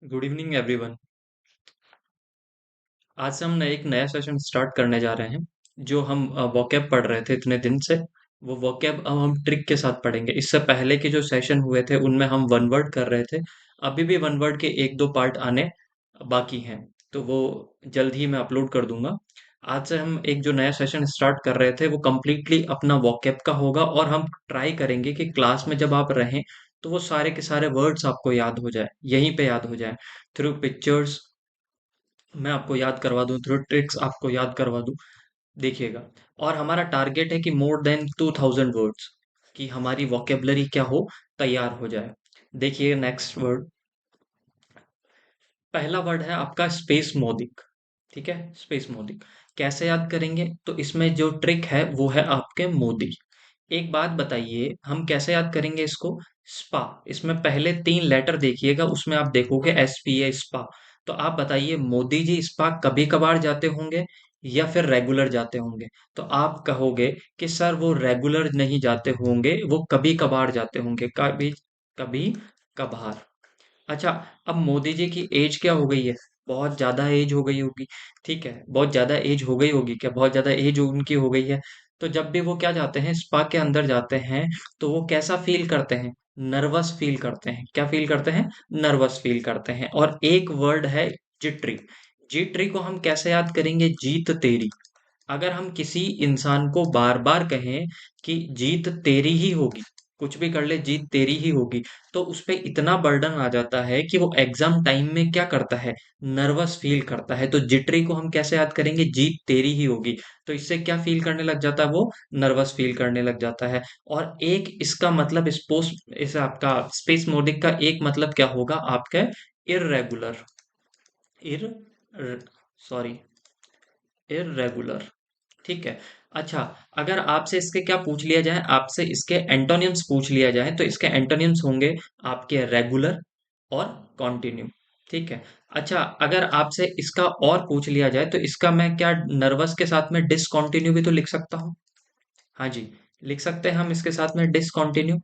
Good evening everyone. आज से हम एक नया सेशन स्टार्ट करने जा रहे हैं। जो हम वोकैब पढ़ रहे थे इतने दिन से, वो वोकैब अब हम ट्रिक के साथ पढ़ेंगे। इससे पहले के जो सेशन हुए थे उनमें हम वन वर्ड कर रहे थे। अभी भी वन वर्ड के एक दो पार्ट आने बाकी हैं, तो वो जल्द ही मैं अपलोड कर दूंगा। आज से हम एक जो नया सेशन स्टार्ट कर रहे थे वो कम्प्लीटली अपना वोकैब का होगा, और हम ट्राई करेंगे कि क्लास में जब आप रहें तो वो सारे के सारे वर्ड्स आपको याद हो जाए, यहीं पे याद हो जाए, थ्रू पिक्चर्स। मैं आपको याद करवा दूं, थ्रू ट्रिक्स आपको याद करवा दूं। देखिएगा। और हमारा टारगेट है कि मोर देन 2000 वर्ड्स कि हमारी वोकेबलरी क्या हो, तैयार हो जाए। देखिए नेक्स्ट वर्ड। पहला वर्ड है आपका स्पेस मोदिक। ठीक है, स्पेस मोदिक कैसे याद करेंगे? तो इसमें जो ट्रिक है वो है आपके मोदी। एक बात बताइए, हम कैसे याद करेंगे इसको? स्पा। इसमें पहले 3 लेटर देखिएगा, उसमें आप देखोगे SPA, स्पा। तो आप बताइए, मोदी जी स्पा कभी कभार जाते होंगे या फिर रेगुलर जाते होंगे? तो आप कहोगे कि सर वो रेगुलर नहीं जाते होंगे, वो कभी कभार जाते होंगे। कभी कभी कभार। अच्छा, अब मोदी जी की एज क्या हो गई है? बहुत ज्यादा एज हो गई होगी। ठीक है, बहुत ज्यादा एज हो गई होगी क्या? बहुत ज्यादा एज उनकी हो गई है। तो जब भी वो क्या जाते हैं, स्पा के अंदर जाते हैं, तो वो कैसा फील करते हैं? नर्वस फील करते हैं। क्या फील करते हैं? नर्वस फील करते हैं। और एक वर्ड है जिट्री। जिट्री को हम कैसे याद करेंगे? जीत तेरी। अगर हम किसी इंसान को बार बार कहें कि जीत तेरी ही होगी, कुछ भी कर ले जीत तेरी ही होगी, तो उस पे इतना बर्डन आ जाता है कि वो एग्जाम टाइम में क्या करता है? नर्वस फील करता है। तो जिटरी को हम कैसे याद करेंगे? जीत तेरी ही होगी। तो इससे क्या फील करने लग जाता है? वो नर्वस फील करने लग जाता है। और एक इसका मतलब स्पोस इस आपका स्पेस मोडिक का एक मतलब क्या होगा आपका? इररेगुलर। इर सॉरी, इररेगुलर। ठीक है। अच्छा, अगर आपसे इसके क्या पूछ लिया जाए, आपसे इसके एंटोनिम्स पूछ लिया जाए, तो इसके एंटोनिम्स होंगे आपके रेगुलर और कॉन्टिन्यू। ठीक है। अच्छा, अगर आपसे इसका और पूछ लिया जाए, तो इसका मैं क्या नर्वस के साथ में डिसकॉन्टिन्यू भी तो लिख सकता हूँ। हाँ जी, लिख सकते हैं हम इसके साथ में डिसकॉन्टिन्यू।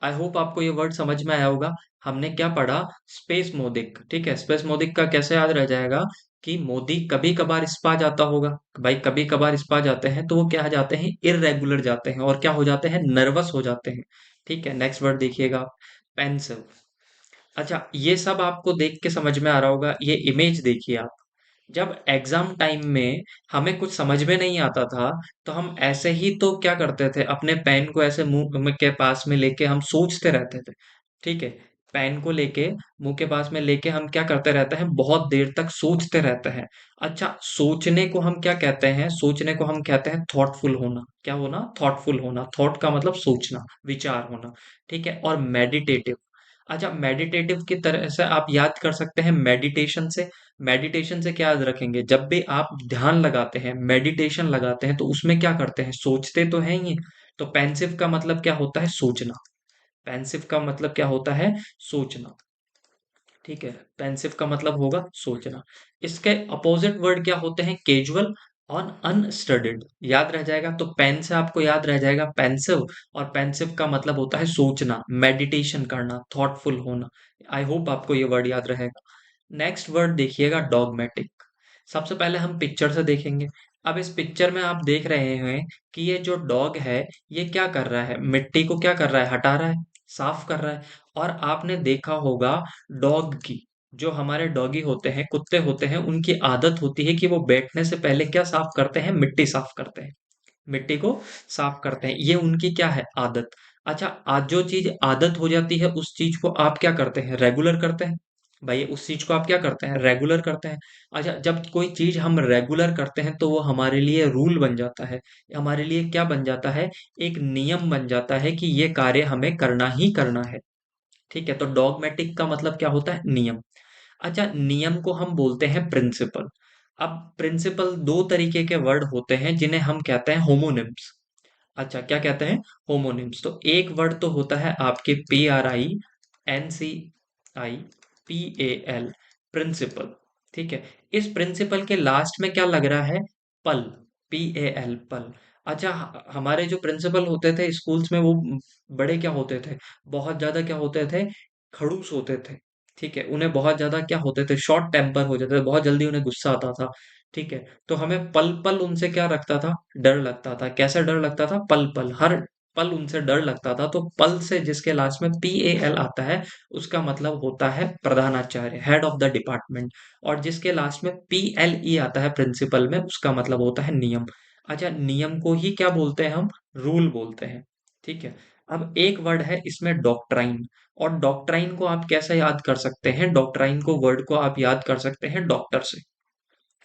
आई होप आपको ये वर्ड समझ में आया होगा। हमने क्या पढ़ा? स्पेस मोदिक। ठीक है, स्पेस मोदिक का कैसे याद रह जाएगा कि मोदी कभी कभार स्पा जाता होगा। भाई कभी कभार स्पा जाते हैं तो वो क्या जाते हैं? इररेगुलर जाते हैं, और क्या हो जाते हैं? नर्वस हो जाते हैं। ठीक है, नेक्स्ट वर्ड देखिएगा। पेंसिल। अच्छा, ये सब आपको देख के समझ में आ रहा होगा। ये इमेज देखिए आप। जब एग्जाम टाइम में हमें कुछ समझ में नहीं आता था, तो हम ऐसे ही तो क्या करते थे, अपने पेन को ऐसे मुंह के पास में लेके हम सोचते रहते थे। ठीक है, पेन को लेके मुंह के पास में लेके हम क्या करते रहते हैं? बहुत देर तक सोचते रहते हैं। अच्छा, सोचने को हम क्या कहते हैं? सोचने को हम कहते हैं थॉटफुल होना। क्या होना? थॉटफुल होना। थॉट का मतलब सोचना, विचार होना। ठीक है, और मेडिटेटिव। अच्छा, मेडिटेटिव की तरह से आप याद कर सकते हैं मेडिटेशन से। मेडिटेशन से क्या याद रखेंगे? जब भी आप ध्यान लगाते हैं, मेडिटेशन लगाते हैं, तो उसमें क्या करते हैं? सोचते तो हैं ही। तो पेंसिव का मतलब क्या होता है? सोचना। पेंसिव का मतलब क्या होता है? सोचना। ठीक है, पेंसिव का मतलब होगा सोचना। इसके अपोजिट वर्ड क्या होते हैं? कैजुअल और अनस्टडीड। याद रह जाएगा। तो पेन से आपको याद रह जाएगा पेंसिव, और पेंसिव का मतलब होता है सोचना, मेडिटेशन करना, थॉटफुल होना। आई होप आपको ये वर्ड याद रहेगा। नेक्स्ट वर्ड देखिएगा, डॉगमेटिक। सबसे पहले हम पिक्चर से देखेंगे। अब इस पिक्चर में आप देख रहे हैं कि ये जो डॉग है, ये क्या कर रहा है? मिट्टी को क्या कर रहा है? हटा रहा है, साफ कर रहा है। और आपने देखा होगा डॉग की, जो हमारे डॉगी होते हैं, कुत्ते होते हैं, उनकी आदत होती है कि वो बैठने से पहले क्या साफ करते हैं? मिट्टी साफ करते हैं। मिट्टी को साफ करते हैं, ये उनकी क्या है? आदत। अच्छा, आज जो चीज आदत हो जाती है उस चीज को आप क्या करते हैं? रेगुलर करते हैं। भाई उस चीज को आप क्या करते हैं? रेगुलर करते हैं। अच्छा, जब कोई चीज हम रेगुलर करते हैं तो वो हमारे लिए रूल बन जाता है। हमारे लिए क्या बन जाता है? एक नियम बन जाता है कि ये कार्य हमें करना ही करना है। ठीक है, तो डॉगमेटिक का मतलब क्या होता है? नियम। अच्छा, नियम को हम बोलते हैं प्रिंसिपल। अब प्रिंसिपल दो तरीके के वर्ड होते हैं जिन्हें हम कहते हैं होमोनिम्स। अच्छा, क्या कहते हैं? होमोनिम्स। तो एक वर्ड तो होता है आपके PRINCIPAL, प्रिंसिपल। ठीक है, इस प्रिंसिपल के लास्ट में क्या लग रहा है? पल। PAL, पल। अच्छा, हमारे जो प्रिंसिपल होते थे स्कूल्स में, वो बड़े क्या होते थे? बहुत ज्यादा क्या होते थे? खड़ूस होते थे। ठीक है, उन्हें बहुत ज्यादा क्या होते थे, शॉर्ट टेम्पर हो जाते थे, बहुत जल्दी उन्हें गुस्सा आता था। ठीक है, तो हमें पल पल उनसे क्या रखता था, डर लगता था। कैसे डर लगता था, पल पल, हर पल उनसे डर लगता था। तो पल से जिसके लास्ट में PAL आता है, उसका मतलब होता है प्रधानाचार्य, हेड ऑफ द डिपार्टमेंट। और जिसके लास्ट में PLE आता है, प्रिंसिपल में, उसका मतलब होता है नियम। अच्छा, नियम को ही क्या बोलते हैं हम, रूल बोलते हैं। ठीक है, अब एक वर्ड है इसमें डॉक्ट्राइन। और डॉक्ट्राइन को आप कैसे याद कर सकते हैं, डॉक्ट्राइन को, वर्ड को आप याद कर सकते हैं डॉक्टर से।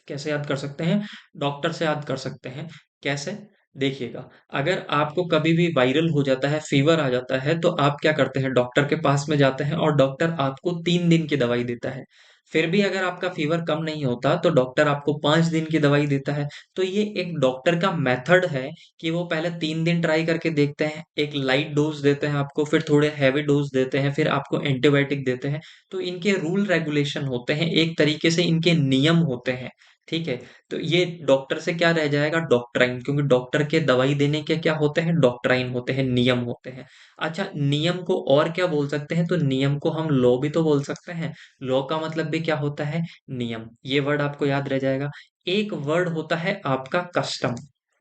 कैसे याद कर सकते हैं, डॉक्टर से याद कर सकते हैं। कैसे, देखिएगा, अगर आपको कभी भी वायरल हो जाता है, फीवर आ जाता है, तो आप क्या करते हैं, डॉक्टर के पास में जाते हैं और डॉक्टर आपको 3 दिन की दवाई देता है। फिर भी अगर आपका फीवर कम नहीं होता तो डॉक्टर आपको 5 दिन की दवाई देता है। तो ये एक डॉक्टर का मेथड है कि वो पहले 3 दिन ट्राई करके देखते हैं, एक लाइट डोज देते हैं आपको, फिर थोड़े हैवी डोज देते हैं, फिर आपको एंटीबायोटिक देते हैं। तो इनके रूल रेगुलेशन होते हैं, एक तरीके से इनके नियम होते हैं। ठीक है, तो ये डॉक्टर से क्या रह जाएगा, डॉक्ट्राइन, क्योंकि डॉक्टर के दवाई देने के क्या होते हैं, डॉक्ट्राइन होते हैं, नियम होते हैं। अच्छा, नियम को और क्या बोल सकते हैं, तो नियम को हम लॉ भी तो बोल सकते हैं। लॉ का मतलब भी क्या होता है, नियम। ये वर्ड आपको याद रह जाएगा। एक वर्ड होता है आपका कस्टम।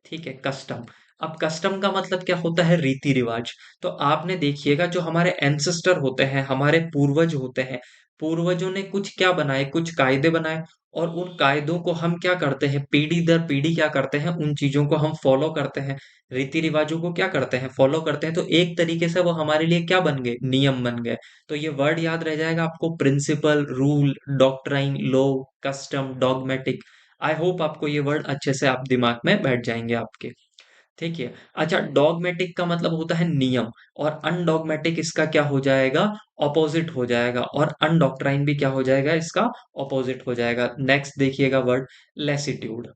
ठीक है, कस्टम। अब कस्टम का मतलब क्या होता है, रीति रिवाज। तो आपने देखिएगा, जो हमारे एंसेस्टर होते हैं, हमारे पूर्वज होते हैं, पूर्वजों ने कुछ क्या बनाए, कुछ कायदे बनाए। और उन कायदों को हम क्या करते हैं, पीढ़ी दर पीढ़ी क्या करते हैं, उन चीजों को हम फॉलो करते हैं। रीति रिवाजों को क्या करते हैं, फॉलो करते हैं। तो एक तरीके से वो हमारे लिए क्या बन गए, नियम बन गए। तो ये वर्ड याद रह जाएगा आपको, principle, rule, doctrine, law, custom, dogmatic. I hope आपको ये वर्ड अच्छे से आप दिमाग में बैठ जाएंगे आपके। ठीक है। अच्छा, डॉगमेटिक का मतलब होता है नियम, और अनडॉगमेटिक इसका क्या हो जाएगा, ऑपोजिट हो जाएगा। और अनडॉक्ट्राइन भी क्या हो जाएगा, इसका ऑपोजिट हो जाएगा। नेक्स्ट देखिएगा वर्ड, लेसिट्यूड।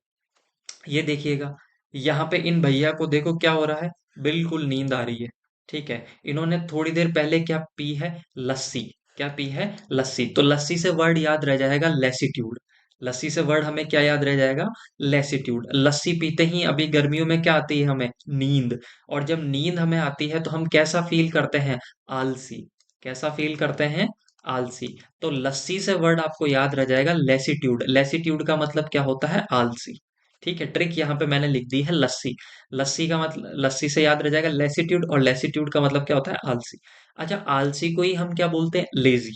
ये देखिएगा, यहाँ पे इन भैया को देखो क्या हो रहा है, बिल्कुल नींद आ रही है। ठीक है, इन्होंने थोड़ी देर पहले क्या पी है, लस्सी। क्या पी है, लस्सी। तो लस्सी से वर्ड याद रह जाएगा लेसिट्यूड। लस्सी से वर्ड हमें क्या याद रह जाएगा, लेसिट्यूड। लस्सी पीते ही अभी गर्मियों में क्या आती है हमें, नींद। और जब नींद हमें आती है तो हम कैसा फील करते हैं, आलसी। कैसा फील करते हैं, आलसी। तो लस्सी से वर्ड आपको याद रह जाएगा लेसिट्यूड। लेसिट्यूड का मतलब क्या होता है, आलसी। ठीक है, ट्रिक यहाँ पे मैंने लिख दी है, लस्सी। लस्सी का मतलब, लस्सी से याद रह जाएगा लेसिट्यूड, और लेसिट्यूड का मतलब क्या होता है, आलसी। अच्छा, आलसी को ही हम क्या बोलते हैं, लेजी।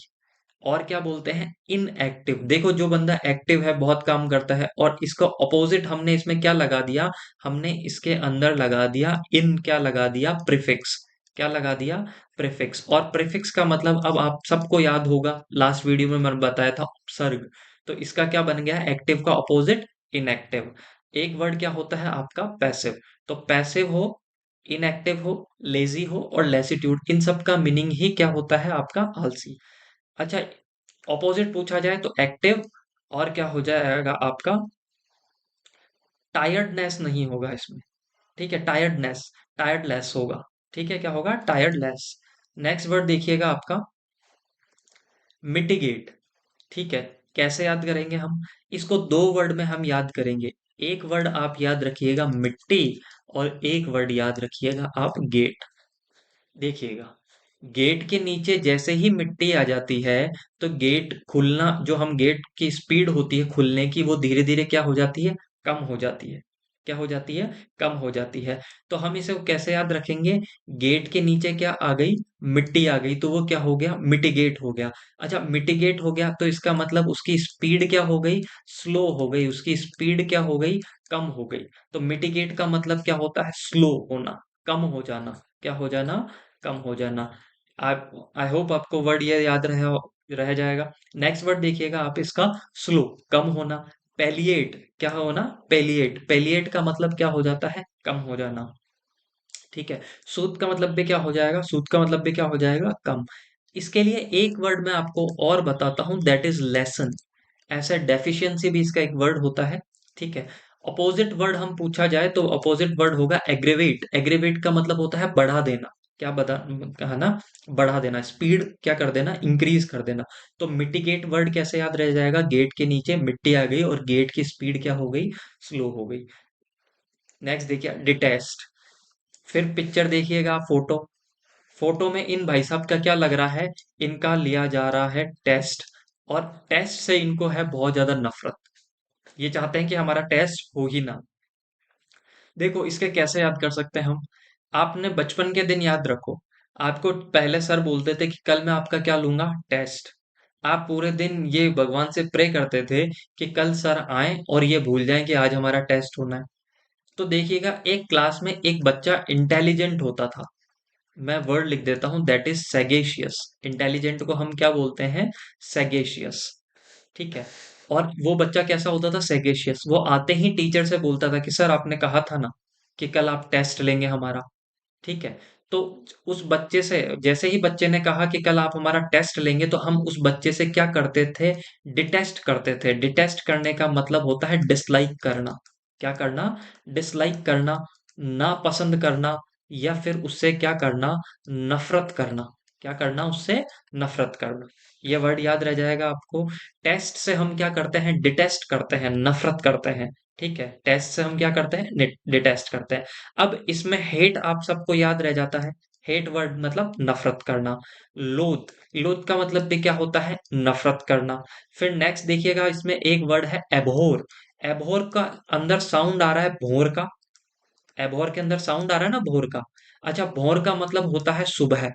और क्या बोलते हैं, इनएक्टिव। देखो, जो बंदा एक्टिव है, बहुत काम करता है, और इसका ऑपोजिट हमने इसमें क्या लगा दिया, हमने इसके अंदर लगा दिया इन, क्या लगा दिया, प्रीफिक्स। क्या लगा दिया, प्रीफिक्स। और प्रीफिक्स का मतलब अब आप सबको याद होगा, लास्ट वीडियो में मैंने बताया था, उपसर्ग। तो इसका क्या बन गया, एक्टिव का ऑपोजिट, इनएक्टिव। एक वर्ड क्या होता है आपका, पैसिव। तो पैसिव हो, इनएक्टिव हो, लेजी हो, और लेसिट्यूड, इन सब का मीनिंग ही क्या होता है आपका, आलसी। अच्छा, ऑपोजिट पूछा जाए तो एक्टिव, और क्या हो जाएगा आपका, टायर्डनेस नहीं होगा इसमें। ठीक है, टायर्डनेस, टायर्डलेस होगा। ठीक है, क्या होगा, टायर्डलेस। नेक्स्ट वर्ड देखिएगा आपका, मिटिगेट। ठीक है, कैसे याद करेंगे हम, इसको दो वर्ड में हम याद करेंगे। एक वर्ड आप याद रखिएगा, मिट्टी। और एक वर्ड याद रखिएगा आप, गेट। देखिएगा, गेट के नीचे जैसे ही मिट्टी आ जाती है, तो गेट खुलना, जो हम गेट की स्पीड होती है खुलने की, वो धीरे धीरे क्या हो जाती है, कम हो जाती है। क्या हो जाती है, कम हो जाती है। तो हम इसे कैसे याद रखेंगे, गेट के नीचे क्या आ गई, मिट्टी आ गई, तो वो क्या हो गया, मिटिगेट हो गया। अच्छा, मिटिगेट हो गया तो इसका मतलब उसकी स्पीड क्या हो गई, स्लो हो गई, उसकी स्पीड क्या हो गई, कम हो गई। तो मिटिगेट का मतलब क्या होता है, स्लो होना, कम हो जाना। क्या हो जाना, कम हो जाना। आप, आई होप आपको वर्ड ये याद रह जाएगा। नेक्स्ट वर्ड देखिएगा आप इसका, स्लो, कम होना। पेलिएट, क्या होना, पेलिएट। पेलिएट का मतलब क्या हो जाता है, कम हो जाना। ठीक है, सूद का मतलब भी क्या हो जाएगा, सूद का मतलब भी क्या हो जाएगा, कम। इसके लिए एक वर्ड मैं आपको और बताता हूं, दैट इज लेसन। ऐसे डेफिशिएंसी भी इसका एक वर्ड होता है। ठीक है, अपोजिट वर्ड हम पूछा जाए तो अपोजिट वर्ड होगा एग्रीवेट। एग्रीवेट का मतलब होता है बढ़ा देना। क्या बता, कहा ना, बढ़ा देना, स्पीड क्या कर देना, इंक्रीज कर देना। तो मिटिगेट वर्ड कैसे याद रह जाएगा, गेट के नीचे मिट्टी आ गई और गेट की स्पीड क्या हो गई, स्लो हो गई। नेक्स्ट देखिए, डिटेस्ट। फिर पिक्चर देखिएगा, फोटो। फोटो में इन भाई साहब का क्या लग रहा है, इनका लिया जा रहा है टेस्ट, और टेस्ट से इनको है बहुत ज्यादा नफरत। ये चाहते हैं कि हमारा टेस्ट हो ही ना। देखो इसके कैसे याद कर सकते हैं हम। आपने बचपन के दिन याद रखो, आपको पहले सर बोलते थे कि कल मैं आपका क्या लूंगा, टेस्ट। आप पूरे दिन ये भगवान से प्रे करते थे कि कल सर आए और ये भूल जाएं कि आज हमारा टेस्ट होना है। तो देखिएगा, एक क्लास में एक बच्चा इंटेलिजेंट होता था। मैं वर्ड लिख देता हूं, दैट इज सैगेशियस। इंटेलिजेंट को हम क्या बोलते हैं, सैगेशियस। ठीक है। और वो बच्चा कैसा होता था, सैगेशियस। वो आते ही टीचर से बोलता था कि सर आपने कहा था ना कि कल आप टेस्ट लेंगे हमारा। ठीक है। तो उस बच्चे से, जैसे ही बच्चे ने कहा कि कल आप हमारा टेस्ट लेंगे, तो हम उस बच्चे से क्या करते थे, डिटेस्ट करते थे। डिटेस्ट करने का मतलब होता है डिसलाइक करना। क्या करना, डिसलाइक करना, ना पसंद करना, या फिर उससे क्या करना, नफरत करना। क्या करना, उससे नफरत करना। ये वर्ड याद रह जाएगा आपको। टेस्ट से हम क्या करते हैं, डिटेस्ट करते हैं, नफरत करते हैं। ठीक है, टेस्ट से हम क्या करते हैं, डिटेस्ट करते हैं। अब इसमें हेट आप सबको याद रह जाता है। हेट वर्ड मतलब नफरत करना। लोथ, लोथ का मतलब भी क्या होता है, नफरत करना। फिर नेक्स्ट देखिएगा, इसमें एक वर्ड है एबहोर। एबहोर का अंदर साउंड आ रहा है भोर का। एबहोर के अंदर साउंड आ रहा है ना भोर का। अच्छा, भोर का मतलब होता है सुबह।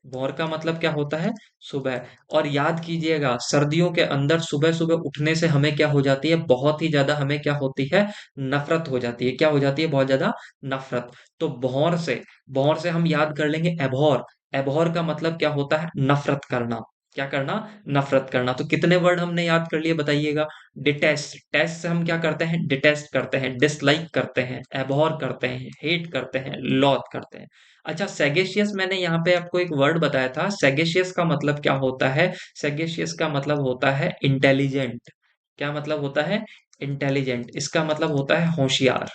भोर का मतलब क्या होता है, सुबह। और याद कीजिएगा, सर्दियों के अंदर सुबह सुबह उठने से हमें क्या हो जाती है, बहुत ही ज्यादा हमें क्या होती है, नफरत हो जाती है। क्या हो जाती है, बहुत ज्यादा नफरत। तो भौर से, भौर से हम याद कर लेंगे एबहॉर। एबहॉर का मतलब क्या होता है, नफरत करना। क्या करना, नफरत करना। तो कितने वर्ड हमने याद कर लिए बताइएगा। डिटेस्ट, टेस्ट से हम क्या करते हैं, डिटेस्ट करते हैं, डिसलाइक करते हैं, एबहॉर करते हैं, हेट करते हैं, लॉथ करते हैं। अच्छा, सेगेशियस मैंने यहाँ पे आपको एक वर्ड बताया था। सेगेशियस का मतलब क्या होता है, सेगेशियस का मतलब होता है इंटेलिजेंट। क्या मतलब होता है, इंटेलिजेंट। इसका मतलब होता है होशियार।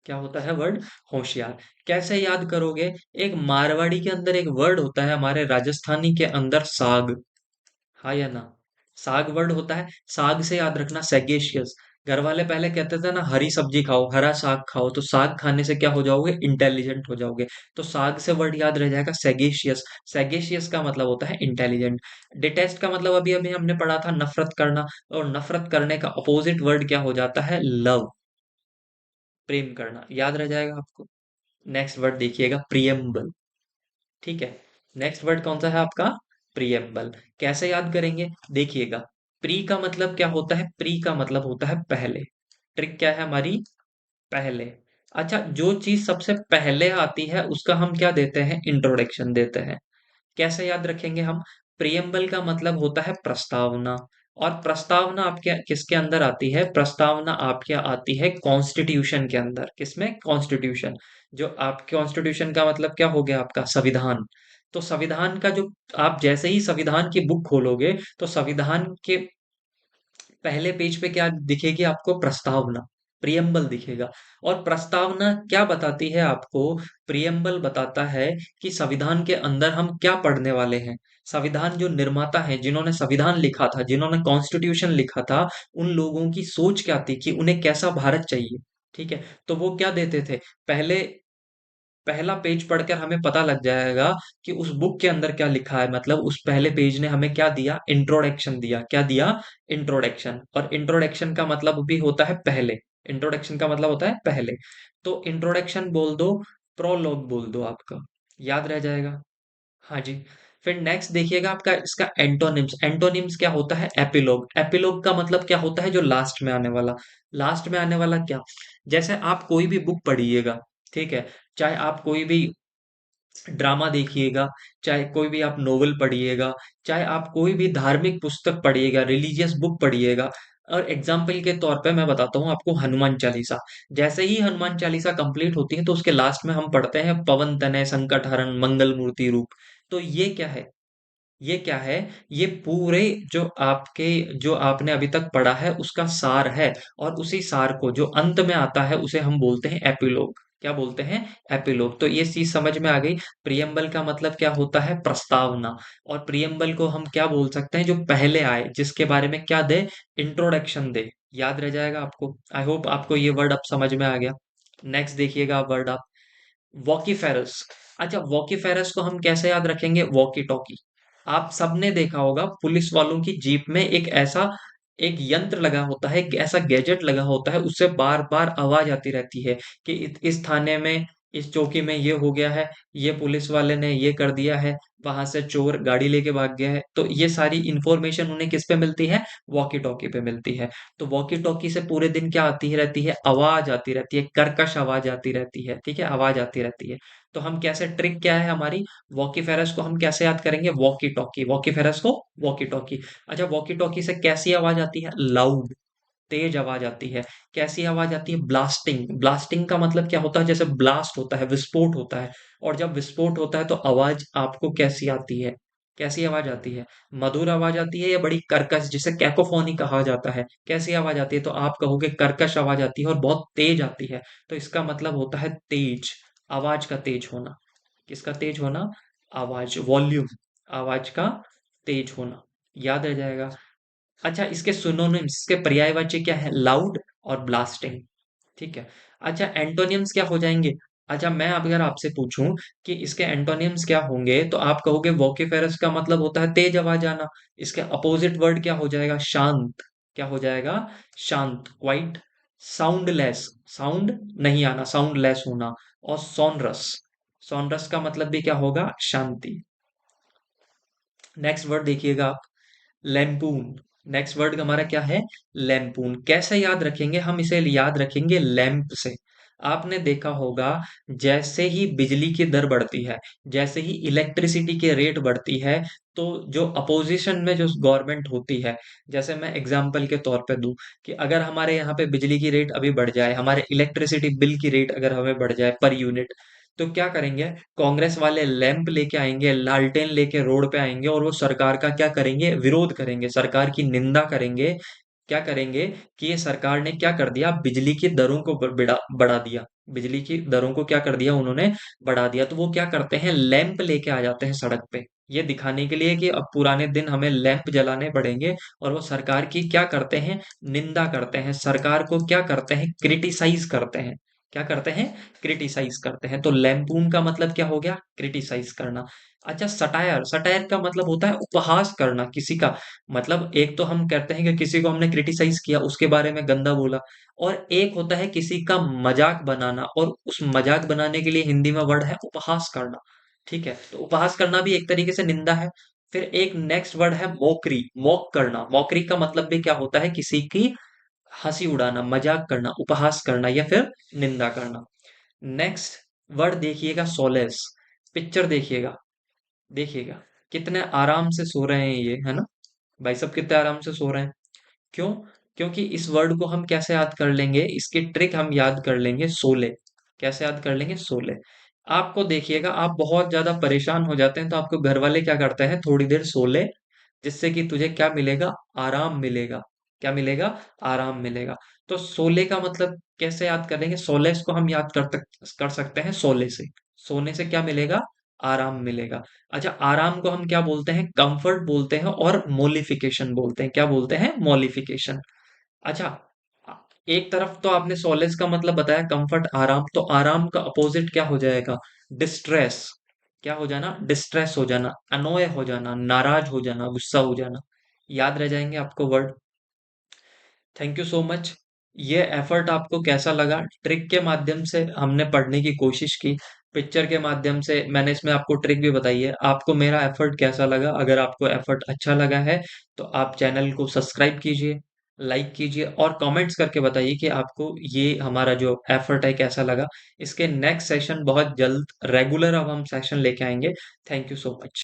क्या होता है वर्ड, होशियार। कैसे याद करोगे, एक मारवाड़ी के अंदर एक वर्ड होता है, हमारे राजस्थानी के अंदर साग। हाँ या ना, साग वर्ड होता है। साग से याद रखना, सेगेशियस। घर वाले पहले कहते थे ना, हरी सब्जी खाओ, हरा साग खाओ, तो साग खाने से क्या हो जाओगे, इंटेलिजेंट हो जाओगे। तो साग से वर्ड याद रह जाएगा सेगेशियस। सेगेशियस का मतलब होता है इंटेलिजेंट। डिटेस्ट का मतलब अभी अभी हमने पढ़ा था, नफरत करना। और नफरत करने का अपोजिट वर्ड क्या हो जाता है, लव, प्रेम करना। याद रह जाएगा आपको। नेक्स्ट वर्ड देखिएगा, प्रियम्बल। ठीक है। नेक्स्ट वर्ड कौन सा है आपका, प्रियम्बल। कैसे याद करेंगे, देखिएगा। प्री का मतलब क्या होता है, प्री का मतलब होता है पहले। ट्रिक क्या है हमारी, पहले। अच्छा, जो चीज सबसे पहले आती है उसका हम क्या देते हैं, इंट्रोडक्शन देते हैं। कैसे याद रखेंगे हम, प्रियम्बल का मतलब होता है प्रस्तावना। और प्रस्तावना आपके किसके अंदर आती है, प्रस्तावना आपके आती है कॉन्स्टिट्यूशन के अंदर। किसमें, कॉन्स्टिट्यूशन। जो आपके कॉन्स्टिट्यूशन का मतलब क्या हो गया, आपका संविधान। तो संविधान का जो, आप जैसे ही संविधान की बुक खोलोगे, तो संविधान के पहले पेज पे क्या दिखेगी आपको, प्रस्तावना, प्रियम्बल दिखेगा। और प्रस्तावना क्या बताती है आपको, प्रियम्बल बताता है कि संविधान के अंदर हम क्या पढ़ने वाले हैं। संविधान जो निर्माता है, जिन्होंने संविधान लिखा था, जिन्होंने कॉन्स्टिट्यूशन लिखा था, उन लोगों की सोच क्या थी कि उन्हें कैसा भारत चाहिए। ठीक है। तो वो क्या देते थे, पहले पहला पेज पढ़कर हमें पता लग जाएगा कि उस बुक के अंदर क्या लिखा है। मतलब उस पहले पेज ने हमें क्या दिया, इंट्रोडक्शन दिया। क्या दिया, इंट्रोडक्शन। और इंट्रोडक्शन का मतलब भी होता है पहले। इंट्रोडक्शन का मतलब होता है पहले। तो इंट्रोडक्शन बोल दो, प्रोलॉग बोल दो, आपका याद रह जाएगा। हाँ जी। फिर नेक्स्ट देखिएगा आपका, इसका एंटोनिम्स। एंटोनिम्स क्या होता है, एपिलोग। एपिलोग का मतलब क्या होता है, जो लास्ट में आने वाला। लास्ट में आने वाला क्या, जैसे आप कोई भी बुक पढ़िएगा, ठीक है, चाहे आप कोई भी ड्रामा देखिएगा, चाहे कोई भी आप नोवेल पढ़िएगा, चाहे आप कोई भी धार्मिक पुस्तक पढ़िएगा, रिलीजियस बुक पढ़िएगा। और एग्जाम्पल के तौर पे मैं बताता हूँ आपको, हनुमान चालीसा। जैसे ही हनुमान चालीसा कंप्लीट होती है, तो उसके लास्ट में हम पढ़ते हैं, पवन तनय संकट हरण मंगल मूर्ति रूप। तो ये क्या है, ये क्या है, ये पूरे जो आपके, जो आपने अभी तक पढ़ा है उसका सार है। और उसी सार को जो अंत में आता है, उसे हम बोलते हैं एपिलोग। क्या बोलते हैं, एपिलोग। तो ये चीज समझ में आ गई। प्रियम्बल का मतलब क्या होता है, प्रस्तावना। और प्रियम्बल को हम क्या बोल सकते हैं, जो पहले आए, जिसके बारे में क्या दे, इंट्रोडक्शन दे। याद रह जाएगा आपको। आई होप आपको ये वर्ड अब समझ में आ गया। नेक्स्ट देखिएगा वर्ड आप, वॉकीफेरस। अच्छा, वॉकी फेरस को हम कैसे याद रखेंगे? Walkie talkie. आप सबने देखा होगा पुलिस वालों की जीप में एक यंत्र लगा होता है, एक ऐसा गैजेट लगा होता है, उससे बार बार आवाज आती रहती है कि इस थाने में, इस चौकी में ये हो गया है, ये पुलिस वाले ने ये कर दिया है, वहां से चोर गाड़ी लेके भाग गया है। तो ये सारी इंफॉर्मेशन उन्हें किस पे मिलती है? वॉकी टॉकी पे मिलती है। तो वॉकी टॉकी से पूरे दिन क्या आती ही रहती है? आवाज आती रहती है, कर्कश आवाज आती रहती है, ठीक है, आवाज आती रहती है। तो हम कैसे, ट्रिक क्या है हमारी? वॉकी फेरस को हम कैसे याद करेंगे? वॉकी टॉकी, वॉकी फेरस को वॉकी टॉकी। अच्छा, वॉकी टॉकी से कैसी आवाज आती है? लाउड, तेज आवाज आती है। कैसी आवाज आती है? ब्लास्टिंग। ब्लास्टिंग का मतलब क्या होता है? जैसे ब्लास्ट होता है, विस्फोट होता है। और जब विस्फोट होता है तो आवाज आपको कैसी आती है? कैसी आवाज आती है? मधुर आवाज आती है या बड़ी कर्कश, जिसे कैकोफोनी कहा जाता है? कैसी आवाज आती है? तो आप कहोगे कर्कश आवाज आती है और बहुत तेज आती है। तो इसका मतलब होता है तेज, आवाज का तेज होना। किसका तेज होना? आवाज, वॉल्यूम, आवाज का तेज होना। याद रह जाएगा। अच्छा, इसके सिनोनिम्स, इसके पर्यायवाची क्या है? लाउड और ब्लास्टिंग। ठीक है। अच्छा, एंटोनिम्स क्या हो जाएंगे? अच्छा, मैं अब अगर आपसे पूछूं कि इसके एंटोनिम्स क्या होंगे, तो आप कहोगे वोकिफेरस का मतलब होता है तेज आवाज आना। इसके अपोजिट वर्ड क्या हो जाएगा? शांत। क्या हो जाएगा? शांत, क्वाइट। साउंडलेस, साउंड नहीं आना, साउंडलेस होना। और सोनरस, सोनरस का मतलब भी क्या होगा? शांति। नेक्स्ट वर्ड देखिएगा आप, लैम्पून। नेक्स्ट वर्ड हमारा क्या है? लैम्पून। कैसे याद रखेंगे हम इसे? याद रखेंगे लैंप से। आपने देखा होगा, जैसे ही बिजली की दर बढ़ती है, जैसे ही इलेक्ट्रिसिटी के रेट बढ़ती है, तो जो अपोजिशन में जो गवर्नमेंट होती है, जैसे मैं एग्जांपल के तौर पे दूं कि अगर हमारे यहाँ पे बिजली की रेट अभी बढ़ जाए, हमारे इलेक्ट्रिसिटी बिल की रेट अगर हमें बढ़ जाए पर यूनिट, तो क्या करेंगे? कांग्रेस वाले लैंप लेके आएंगे, लालटेन लेके रोड पे आएंगे और वो सरकार का क्या करेंगे? विरोध करेंगे, सरकार की निंदा करेंगे। क्या करेंगे कि ये सरकार ने क्या कर दिया? बिजली की दरों को बढ़ा दिया। बिजली की दरों को क्या कर दिया उन्होंने? बढ़ा दिया। तो वो क्या करते हैं? लैंप लेके आ जाते हैं सड़क पे, ये दिखाने के लिए कि अब पुराने दिन हमें लैंप जलाने पड़ेंगे। और वो सरकार की क्या करते हैं? निंदा करते हैं, सरकार को क्या करते हैं? क्रिटिसाइज करते हैं। क्या करते हैं? क्रिटिसाइज करते हैं। तो लैम्पून का मतलब क्या हो गया? क्रिटिसाइज करना। अच्छा, सटायर, सटायर का मतलब होता है उपहास करना किसी का। मतलब एक तो हम कहते हैं कि किसी को हमने क्रिटिसाइज किया, उसके बारे में गंदा बोला। और एक होता है किसी का मजाक बनाना, और उस मजाक बनाने के लिए हिंदी में वर्ड है उपहास करना। ठीक है, तो उपहास करना भी एक तरीके से निंदा है। फिर एक नेक्स्ट वर्ड है मोकरी, मोक करना। मोकरी का मतलब भी क्या होता है? किसी की हंसी उड़ाना, मजाक करना, उपहास करना या फिर निंदा करना। नेक्स्ट वर्ड देखिएगा, सोलेस। पिक्चर देखिएगा, देखिएगा कितने आराम से सो रहे हैं ये, है ना? भाई सब कितने आराम से सो रहे हैं। क्यों? क्योंकि इस वर्ड को हम कैसे याद कर लेंगे? इसकी ट्रिक हम याद कर लेंगे, सोले। कैसे याद कर लेंगे? सोले। आपको देखिएगा, आप बहुत ज्यादा परेशान हो जाते हैं तो आपको घर वाले क्या करते हैं? थोड़ी देर सोले, जिससे कि तुझे क्या मिलेगा? आराम मिलेगा। क्या मिलेगा? आराम मिलेगा। तो सोले का मतलब कैसे याद करेंगे? सोलेस को हम याद कर सकते हैं सोले से। सोने से क्या मिलेगा? आराम मिलेगा। अच्छा, आराम को हम क्या बोलते हैं? कंफर्ट बोलते हैं और मोलिफिकेशन बोलते हैं। क्या बोलते हैं? मोलिफिकेशन। अच्छा, एक तरफ तो आपने सोलेस का मतलब बताया, कंफर्ट, आराम। तो आराम का अपोजिट क्या हो जाएगा? डिस्ट्रेस। क्या हो जाना? डिस्ट्रेस हो जाना, अनोय हो जाना, नाराज हो जाना, गुस्सा हो जाना। याद रह जाएंगे आपको word. Thank you so much. ये एफर्ट आपको कैसा लगा? ट्रिक के माध्यम से हमने पढ़ने की कोशिश की, पिक्चर के माध्यम से मैंने इसमें आपको ट्रिक भी बताई है। आपको मेरा एफर्ट कैसा लगा? अगर आपको एफर्ट अच्छा लगा है तो आप चैनल को सब्सक्राइब कीजिए, लाइक कीजिए और कमेंट्स करके बताइए कि आपको ये हमारा जो एफर्ट है कैसा लगा। इसके नेक्स्ट सेशन बहुत जल्द रेगुलर अब हम सेशन लेके आएंगे। Thank you so much.